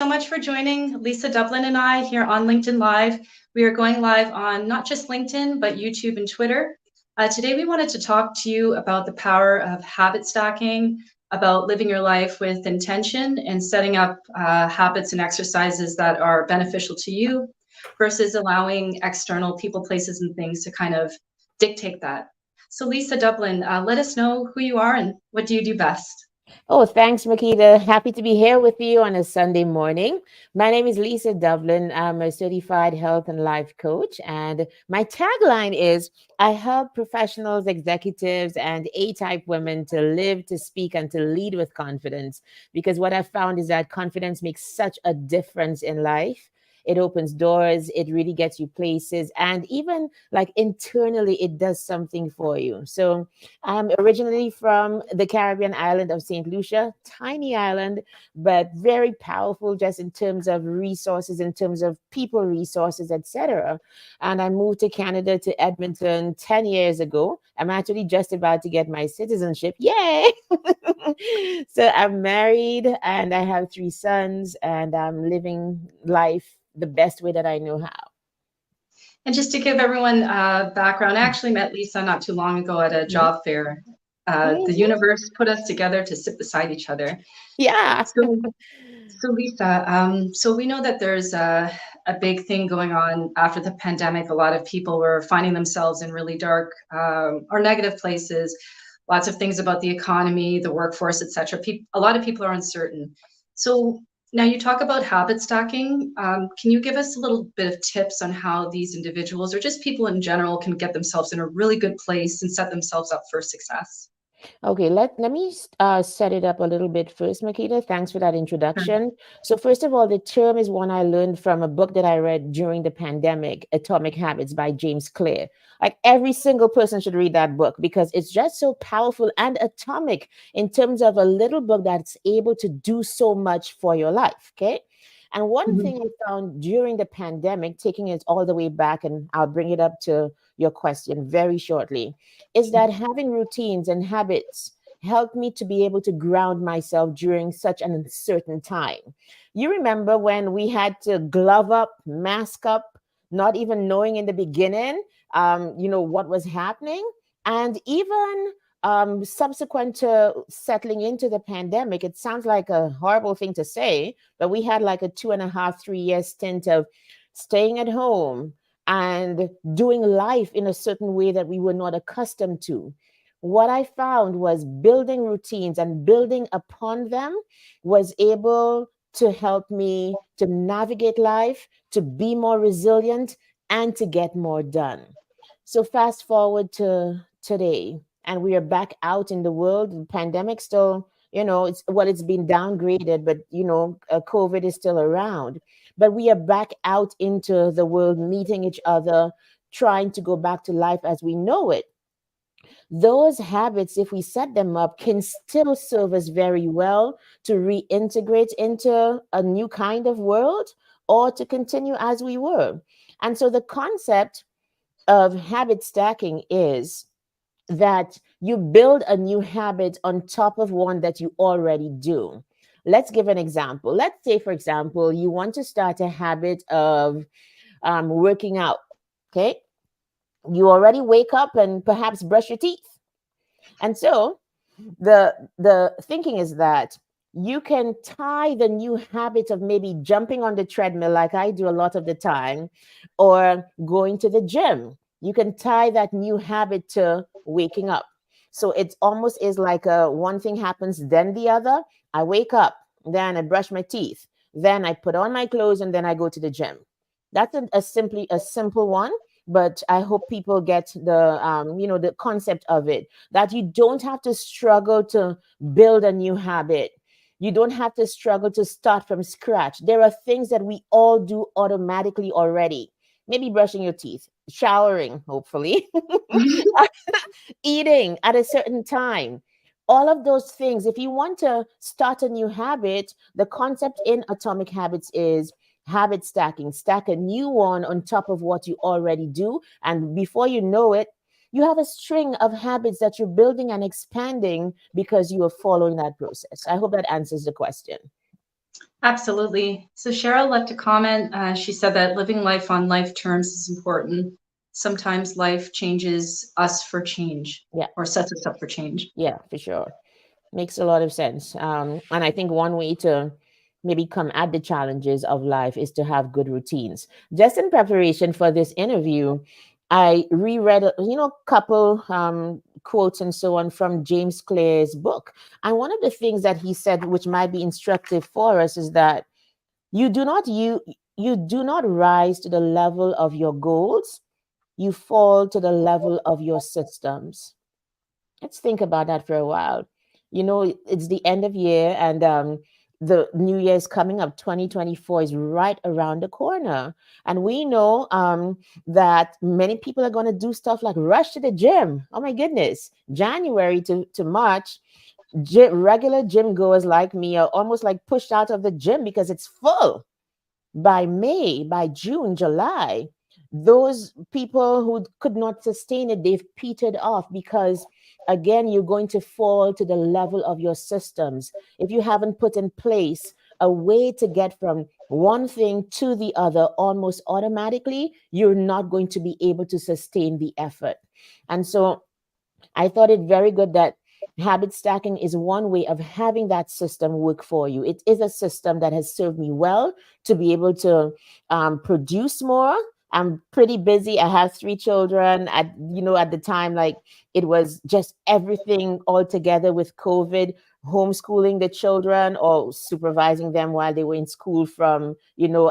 So much for joining Lisa Dublin and I here on LinkedIn Live. We are going live on not just LinkedIn, but YouTube and Twitter. Today, we wanted to talk to you about the power of habit stacking, about living your life with intention and setting up habits and exercises that are beneficial to you versus allowing external people, places, and things to kind of dictate that. So, Lisa Dublin, let us know who you are and what do you do best? Oh, thanks, Makita. Happy to be here with you on a Sunday morning. My name is Lisa Dublin. I'm a certified health and life coach. And my tagline is I help professionals, executives, and A type women to live, to speak, and to lead with confidence. Because what I've found is that confidence makes such a difference in life. It opens doors, it really gets you places, and even like internally, it does something for you. So, I'm originally from the Caribbean island of St. Lucia, tiny island, but very powerful just in terms of resources, in terms of people resources, etc. And I moved to Canada, to Edmonton 10 years ago. I'm actually just about to get my citizenship. Yay! So I'm married and I have three sons, and I'm living life the best way that I know how. And just to give everyone background, I actually met Lisa not too long ago at a Mhm. job fair. The Mhm. universe put us together to sit beside each other. Yeah. So Lisa, so we know that there's a big thing going on after the pandemic. A lot of people were finding themselves in really dark or negative places. Lots of things about the economy, the workforce, etc. A lot of people are uncertain. So now you talk about habit stacking. Can you give us a little bit of tips on how these individuals or just people in general can get themselves in a really good place and set themselves up for success? Okay, let me set it up a little bit first, Makita. Thanks for that Sure. introduction. So, first of all, the term is one I learned from a book that I read during the pandemic, Atomic Habits by James Clear. Like every single person should read that book because it's just so powerful and atomic in terms of a little book that's able to do so much for your life. Okay. And one Mhm. thing I found during the pandemic, taking it all the way back, and I'll bring it up to your question very shortly, is that having routines and habits helped me to be able to ground myself during such an uncertain time. You remember when we had to glove up, mask up, not even knowing in the beginning, what was happening, and even subsequent to settling into the pandemic, it sounds like a horrible thing to say, but we had like a 2.5, 3 year stint of staying at home and doing life in a certain way that we were not accustomed to. What I found was building routines and building upon them was able to help me to navigate life, to be more resilient, and to get more done. So, fast forward to today, and we are back out in the world. The pandemic still, it's been downgraded, but COVID is still around. But we are back out into the world, meeting each other, trying to go back to life as we know it. Those habits, if we set them up, can still serve us very well to reintegrate into a new kind of world or to continue as we were. And so the concept of habit stacking is that you build a new habit on top of one that you already do. Let's give an example. Let's say, for example, you want to start a habit of working out. Okay. You already wake up and perhaps brush your teeth. And so the thinking is that you can tie the new habit of maybe jumping on the treadmill like I do a lot of the time or going to the gym. You can tie that new habit to waking up. So it almost is like one thing happens, then the other. I wake up, then I brush my teeth, then I put on my clothes, and then I go to the gym. That's simply a simple one, but I hope people get the concept of it, that you don't have to struggle to build a new habit. You don't have to struggle to start from scratch. There are things that we all do automatically already. Maybe brushing your teeth, showering, hopefully, eating at a certain time. All of those things, if you want to start a new habit, the concept in Atomic Habits is habit stacking. Stack a new one on top of what you already do. And before you know it, you have a string of habits that you're building and expanding because you are following that process. I hope that answers the question. Absolutely. So Cheryl left a comment. She said that living life on life terms is important. Sometimes life changes us for change Yeah, or sets us up for change. yeah, for sure. Makes a lot of sense. And I think one way to maybe come at the challenges of life is to have good routines. Just in preparation for this interview, I reread, couple quotes and so on from James Clear's book. And one of the things that he said, which might be instructive for us, is that you do not you do not rise to the level of your goals. You fall to the level of your systems. Let's think about that for a while. It's the end of year, and the new year is coming up. 2024 is right around the corner. And we know that many people are going to do stuff like rush to the gym. Oh my goodness. January to March, regular gym goers like me are almost like pushed out of the gym because it's full. By May, by June, July, those people who could not sustain it, they've petered off because, again, you're going to fall to the level of your systems. If you haven't put in place a way to get from one thing to the other almost automatically, you're not going to be able to sustain the effort. And so I thought it very good that habit stacking is one way of having that system work for you. It is a system that has served me well to be able to produce more. I'm pretty busy. I have three children. At the time, like it was just everything all together with COVID, homeschooling the children or supervising them while they were in school from,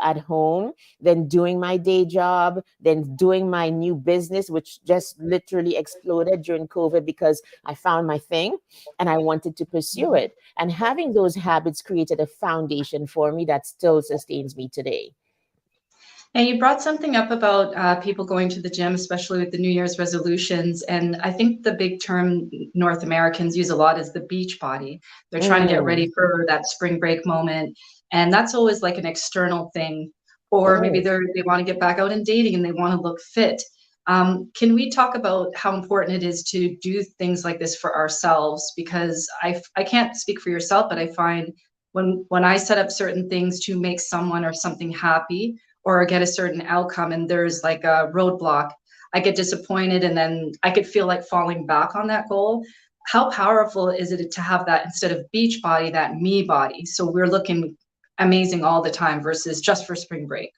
at home, then doing my day job, then doing my new business, which just literally exploded during COVID because I found my thing and I wanted to pursue it. And having those habits created a foundation for me that still sustains me today. And you brought something up about people going to the gym, especially with the New Year's resolutions. And I think the big term North Americans use a lot is the beach body. They're trying to get ready Mm, for that spring break moment. And that's always like an external thing. it Or maybe is. they want to get back out and dating and they want to look fit. Can we talk about how important it is to do things like this for ourselves? Because I can't speak for yourself, but I find when I set up certain things to make someone or something happy, or get a certain outcome and there's like a roadblock, I get disappointed and then I could feel like falling back on that goal. How powerful is it to have that instead of beach body, that me body? So we're looking amazing all the time versus just for spring break.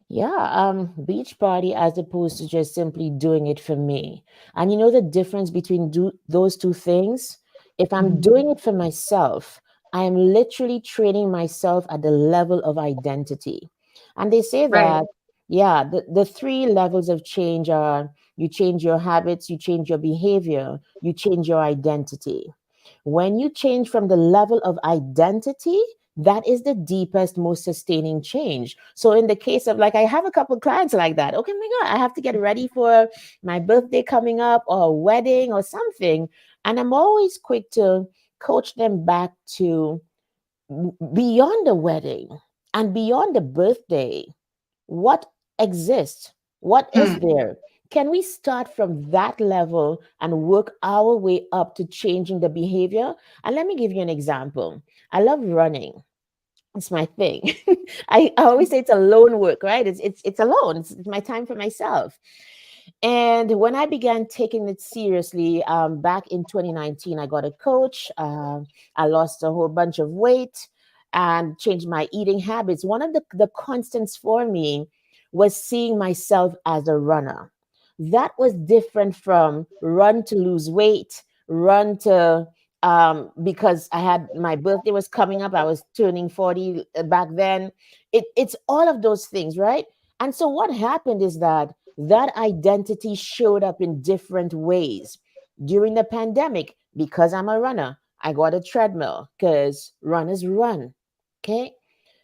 Yeah, beach body as opposed to just simply doing it for me. And you know the difference between those two things? If I'm doing it for myself, I am literally training myself at the level of identity. And they say Right. that, yeah, the three levels of change are you change your habits, you change your behavior, you change your identity. When you change from the level of identity, that is the deepest, most sustaining change. So, in the case of like, I have a couple clients like that. Okay, my God, I have to get ready for my birthday coming up or a wedding or something. And I'm always quick to coach them back to beyond the wedding and beyond the birthday. What exists? What is Hmm. there? Can we start from that level and work our way up to changing the behavior? And let me give you an example. I love running. It's my thing. I always say it's alone work, right? It's alone. It's my time for myself. And when I began taking it seriously, back in 2019, I got a coach. I lost a whole bunch of weight and changed my eating habits. One of the constants for me was seeing myself as a runner. That was different from run to lose weight, run to because I had my birthday was coming up. I was turning 40 back then. It's all of those things, right? And so what happened is that identity showed up in different ways. During the pandemic, because I'm a runner, I got a treadmill because runners run. Okay.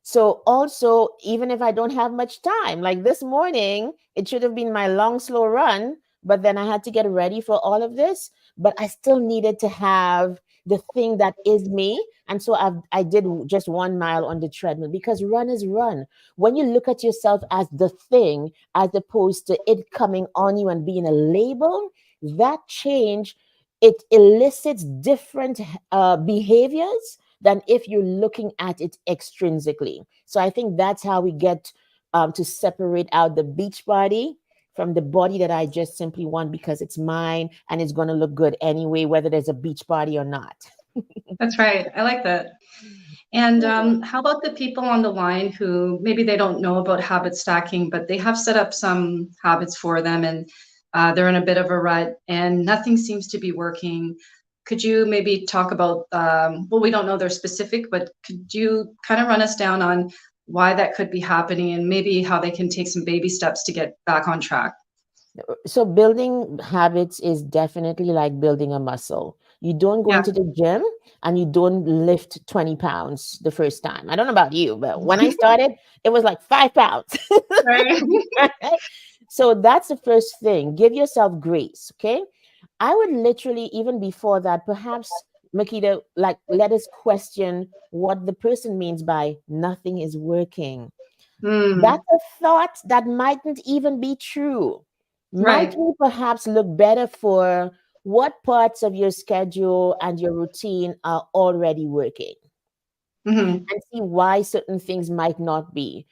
So also, even if I don't have much time, like this morning, it should have been my long, slow run, but then I had to get ready for all of this. But I still needed to have the thing that is me. And so I did just 1 mile on the treadmill because run is run. When you look at yourself as the thing, as opposed to it coming on you and being a label, that change, it elicits different behaviors than if you're looking at it extrinsically. So I think that's how we get to separate out the beach body from the body that I just simply want because it's mine and it's going to look good anyway, whether there's a beach body or not. That's right. I like that. And how about the people on the line who maybe they don't know about habit stacking, but they have set up some habits for them and they're in a bit of a rut and nothing seems to be working? Could you maybe talk about, well, we don't know their specific, but could you kind of run us down on why that could be happening and maybe how they can take some baby steps to get back on track? So building habits is definitely like building a muscle. You don't go Yeah. into the gym and you don't lift 20 pounds the first time. I don't know about you, but when I started, it was like 5 pounds. Right. Right? So that's the first thing. Give yourself grace. Okay. I would literally, even before that, perhaps, Makita, like let us question what the person means by nothing is working. Mm, That's a thought that mightn't even be true. Might right. we perhaps look better for what parts of your schedule and your routine are already working Hmm. and see why certain things might not be?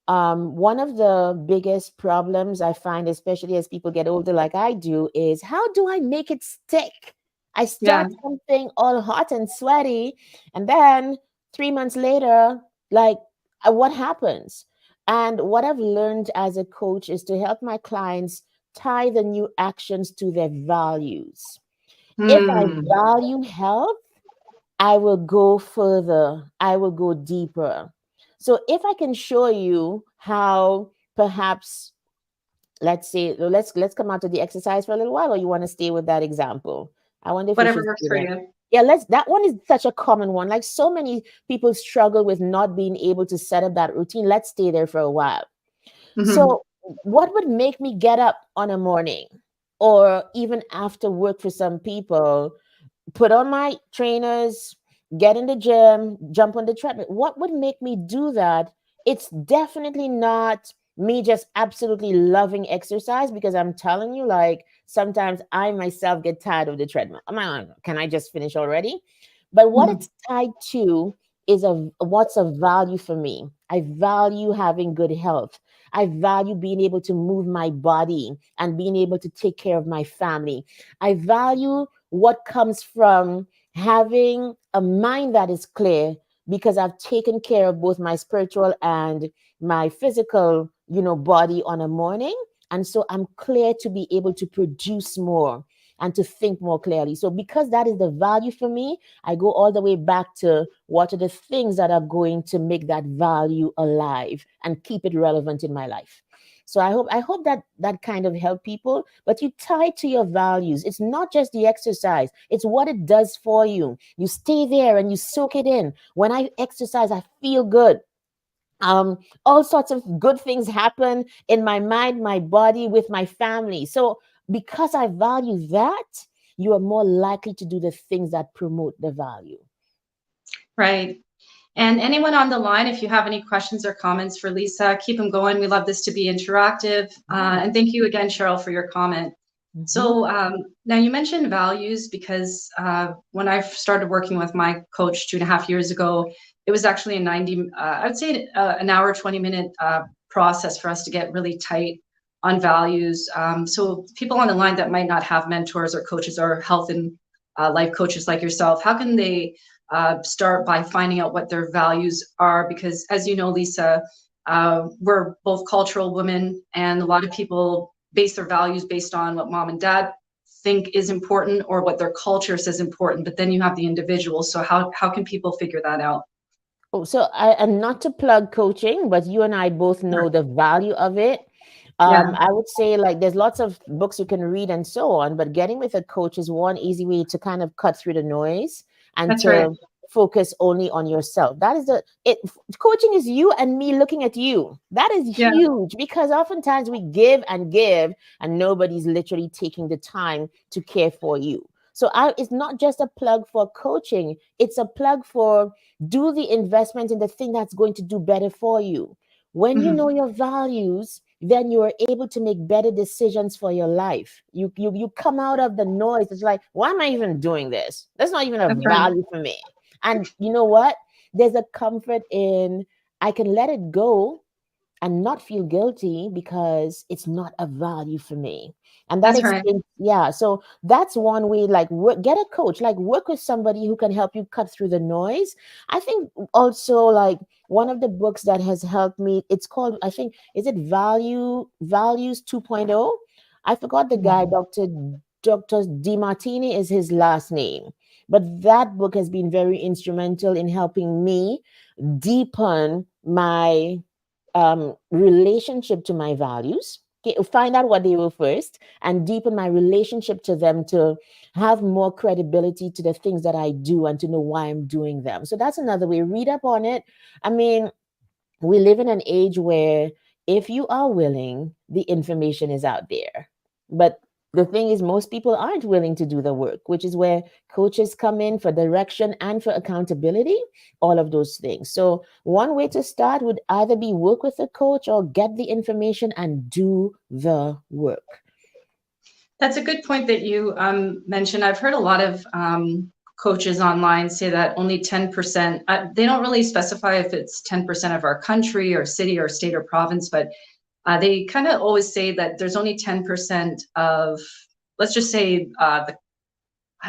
One of the biggest problems I find, especially as people get older, like I do, is how do I make it stick? I Yeah. start something all hot and sweaty, and then 3 months later, like, what happens? And what I've learned as a coach is to help my clients tie the new actions to their values. If I Hmm. value health, I will go further, I will go deeper. So if I can show you how perhaps, let's say, let's come out to the exercise for a little while, or you want to stay with that example? I wonder if we Whatever should works stay for there. you. Yeah, let's, that one is such a common one. Like so many people struggle with not being able to set up that routine. Let's stay there for a while. Hmm. So what would make me get up on a morning or even after work for some people, put on my trainers, get in the gym, jump on the treadmill? What would make me do that? It's definitely not me just absolutely loving exercise, because I'm telling you, like, sometimes I myself get tired of the treadmill. I'm like, can I just finish already? But what Hmm. it's tied to is what's of value for me. I value having good health. I value being able to move my body and being able to take care of my family. I value what comes from having a mind that is clear, because I've taken care of both my spiritual and my physical, body on a morning. And so I'm clear to be able to produce more and to think more clearly. So because that is the value for me, I go all the way back to what are the things that are going to make that value alive and keep it relevant in my life. So I hope that that kind of help people, but you tie it to your values. It's not just the exercise, it's what it does for you. You stay there and you soak it in. When I exercise, I feel good. All sorts of good things happen in my mind, my body, with my family. So because I value that, you are more likely to do the things that promote the value. Right. And anyone on the line, if you have any questions or comments for Lisa, keep them going. We love this to be interactive. Yeah. And thank you again, Cheryl, for your comment. Mhm. So now you mentioned values because when I started working with my coach 2.5 years ago, it was actually a 90, I would say an hour, 20-minute process for us to get really tight on values. So people on the line that might not have mentors or coaches or health and life coaches like yourself, how can they start by finding out what their values are? Because as you know, Lisa, we're both cultural women, and a lot of people base their values based on what mom and dad think is important or what their culture says important. But then you have the individual. So how can people figure that out? Oh, so and not to plug coaching, but you and I both know Sure. the value of it. Yeah, I would say, like, there's lots of books you can read and so on, but getting with a coach is one easy way to kind of cut through the noise and that's right. to focus only on yourself. That is coaching is you and me looking at you. That is Yeah. huge, because oftentimes we give and give and nobody's literally taking the time to care for you. So it's not just a plug for coaching, it's a plug for do the investment in the thing that's going to do better for you. When you know Mhm. your values, then you are able to make better decisions for your life. You come out of the noise. It's like, why am I even doing this? That's not even a That's right. value for me. And you know what? There's a comfort in I can let it go and not feel guilty because it's not a value for me. And that That's right. explains, yeah. So that's one way, like get a coach, like work with somebody who can help you cut through the noise. I think also like one of the books that has helped me, it's called, I think, is it Values 2.0? I forgot the guy, Dr. DiMartini is his last name. But that book has been very instrumental in helping me deepen my relationship to my values. Okay, find out what they were first and deepen my relationship to them to have more credibility to the things that I do and to know why I'm doing them. So that's another way. Read up on it. I mean, we live in an age where if you are willing, the information is out there. But the thing is, most people aren't willing to do the work, which is where coaches come in for direction and for accountability, all of those things. So, one way to start would either be work with a coach or get the information and do the work. That's a good point that you mentioned. I've heard a lot of coaches online say that only 10%, they don't really specify if it's 10% of our country or city or state or province, but they kind of always say that there's only 10% of, let's just say, I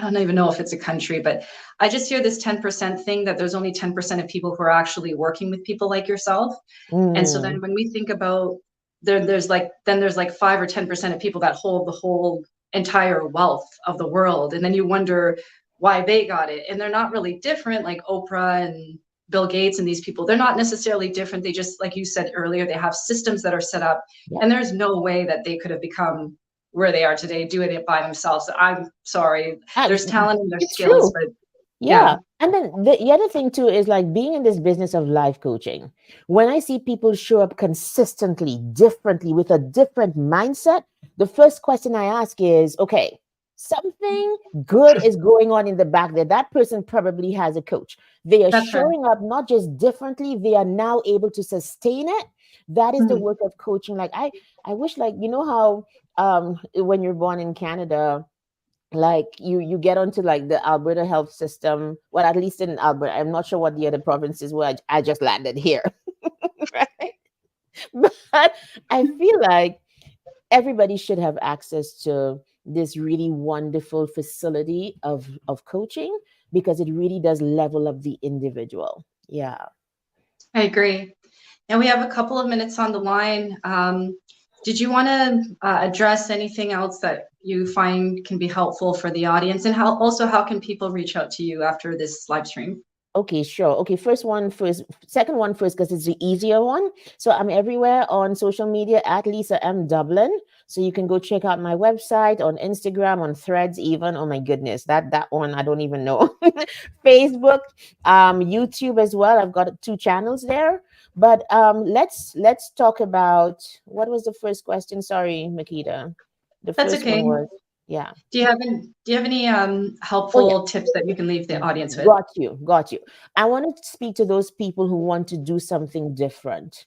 don't even know if it's a country, but I just hear this 10% thing that there's only 10% of people who are actually working with people like yourself. And so then Mm, when we think about there's like 5 or 10% of people that hold the whole entire wealth of the world. And then you wonder why they got it. And they're not really different, like Oprah and Bill Gates and these people. They're not necessarily different. They just, like you said earlier, they have systems that are set up. yep. And there's no way that they could have become where they are today doing it by themselves. I'm sorry. There's talent in their It's skills, true. but Yeah. yeah, And then the other thing too is like being in this business of life coaching. When I see people show up consistently, differently, with a different mindset, the first question I ask is, okay, something good is going on in the back there. That person probably has a coach. They are that's right. showing up not just differently, they are now able to sustain it. That is the Mhm. work of coaching. Like I wish, like, you know how when you're born in Canada, like you get onto like the Alberta health system. Well, at least in Alberta, I'm not sure what the other provinces were. I just landed here, right? But I feel like everybody should have access to this really wonderful facility of coaching because it really does level up the individual. Yeah. I agree. And we have a couple of minutes on the line. Did you want to address anything else that you find can be helpful for the audience? And how can people reach out to you after this live stream? Okay, sure. Okay, first one first, second one first, because it's the easier one. So I'm everywhere on social media at Lisa M. Dublin. So you can go check out my website on Instagram, on Threads, even. Oh my goodness, that one I don't even know. Facebook, YouTube as well. I've got two channels there. But let's talk about what was the first question? Sorry, Makita. The That's first one okay. was, yeah. Do you have any Oh yeah. helpful tips that you can leave the audience with? Got you. Got you. I want to speak to those people who want to do something different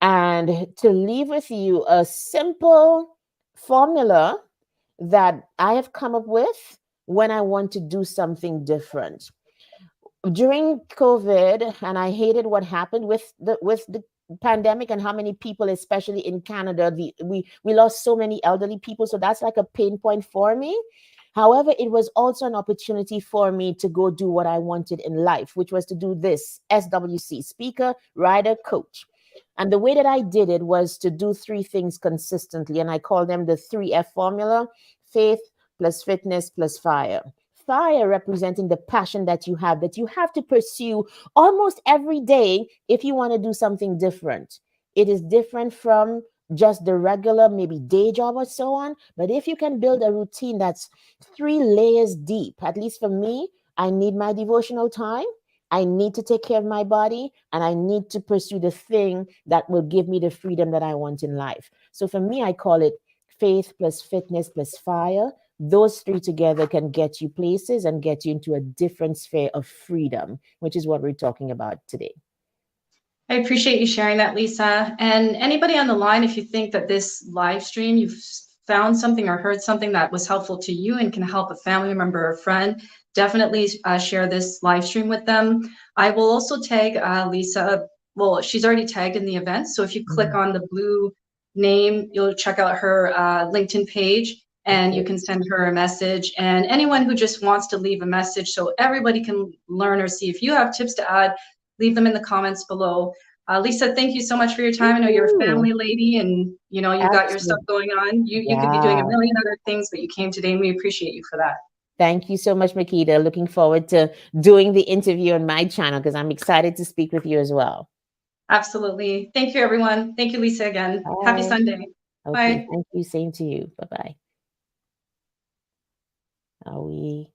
and to leave with you a simple formula that I have come up with when I want to do something different. During COVID, and I hated what happened with the pandemic and how many people, especially in Canada, we lost so many elderly people. So that's like a pain point for me. However, it was also an opportunity for me to go do what I wanted in life, which was to do this SWC, speaker, writer, coach. And the way that I did it was to do three things consistently. And I call them the 3F formula: faith plus fitness plus fire. Fire representing the passion that you have to pursue almost every day if you want to do something different. It is different from just the regular, maybe day job or so on. But if you can build a routine that's 3 layers deep, at least for me, I need my devotional time. I need to take care of my body and I need to pursue the thing that will give me the freedom that I want in life. So for me, I call it faith plus fitness plus fire. Those three together can get you places and get you into a different sphere of freedom, which is what we're talking about today. I appreciate you sharing that, Lisa. And anybody on the line, if you think that this live stream, you've found something or heard something that was helpful to you and can help a family member or friend, definitely share this live stream with them. I will also tag Lisa. Well, she's already tagged in the event. So if you click Mhm. on the blue name, you'll check out her LinkedIn page and you Okay. can send her a message. And anyone who just wants to leave a message so everybody can learn or see if you have tips to add, leave them in the comments below. Lisa, thank you so much for your time. I know you're a Woo. family lady and you know you got your stuff Absolutely. going on. You could be doing a Yeah. million other things, but you came today and we appreciate you for that. Thank you so much, Makita. Looking forward to doing the interview on my channel because I'm excited to speak with you as well. Absolutely. Thank you, everyone. Thank you, Lisa, again. Happy Bye. Sunday. Okay. Bye. Thank you. Same to you. Bye bye. Are we?